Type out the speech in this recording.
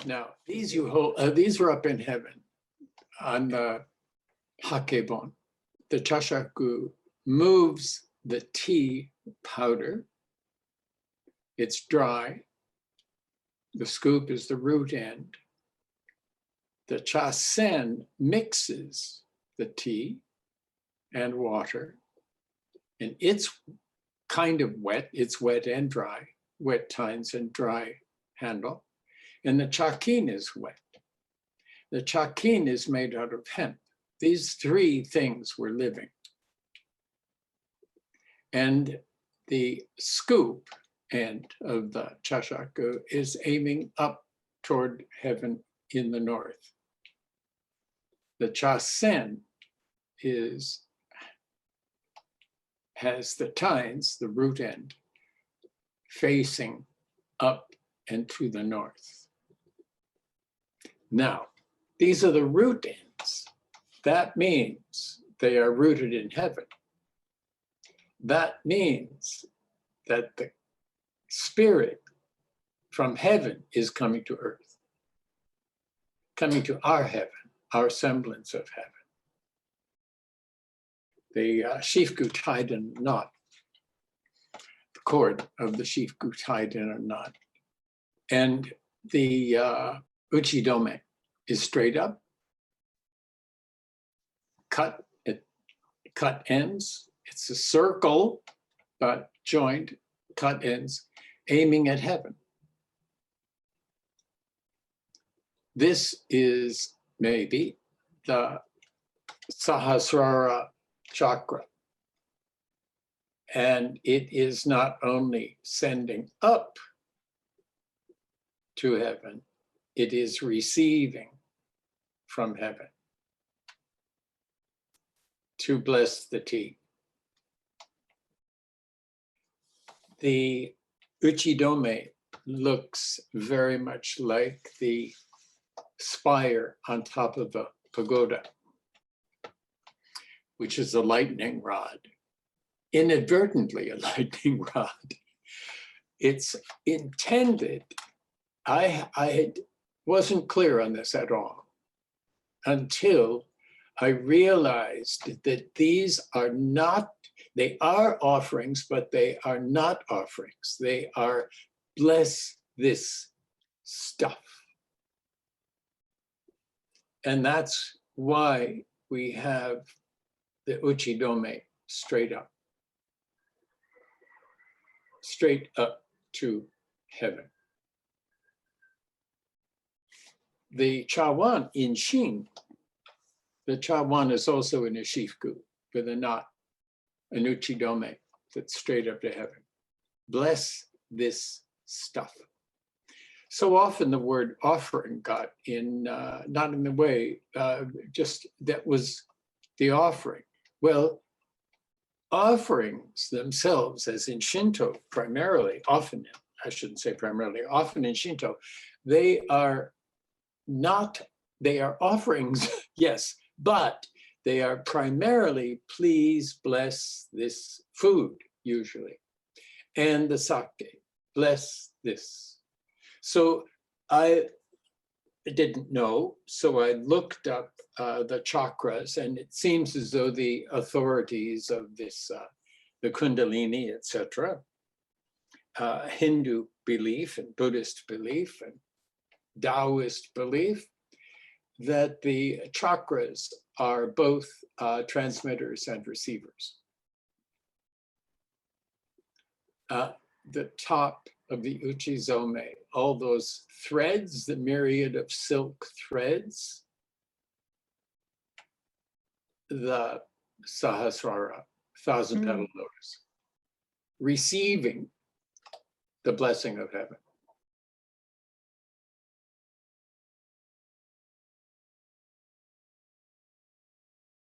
Now, these you hold, these are up in heaven on the hakebon. The chashaku moves the tea powder. It's dry. The scoop is the root end. The chasen mixes the tea and water, and it's kind of wet. It's wet and dry, wet tines and dry handle. And the chakin is wet. The chakin is made out of hemp. These three things were living. And the scoop end of the chashaku is aiming up toward heaven in the north. The chasen has the tines, the root end, facing up and to the north. Now, these are the root ends. That means they are rooted in heaven. That means that the spirit from heaven is coming to earth, coming to our heaven, our semblance of heaven. The shifku tied in a knot, the cord of the shifku tied in a knot. And the uchidome is straight up, cut ends. It's a circle, but joined, cut ends, aiming at heaven. This is maybe the Sahasrara chakra. And it is not only sending up to heaven, it is receiving from heaven to bless the tea. The uchidome looks very much like the spire on top of the pagoda, which is a lightning rod, inadvertently a lightning rod. It's intended, I wasn't clear on this at all until I realized that these are not, they are offerings, but they are not offerings. They are bless this stuff. And that's why we have the uchidome straight up to heaven. The chawan in Shin, the chawan is also in a shifku with a knot, an uchidome that's straight up to heaven. Bless this stuff. So often the word offering got in, not in the way, just that was the offering. Well, offerings themselves, as in Shinto primarily, often, I shouldn't say primarily, often in Shinto, they are offerings, yes, but they are primarily, please bless this food, usually, and the sake, bless this. So I didn't know, so I looked up the chakras, and it seems as though the authorities of this, the Kundalini, etc., Hindu belief and Buddhist belief and Taoist belief, that the chakras are both transmitters and receivers. The top of the uchizome, all those threads, the myriad of silk threads, the Sahasrara, thousand petal lotus, receiving the blessing of heaven.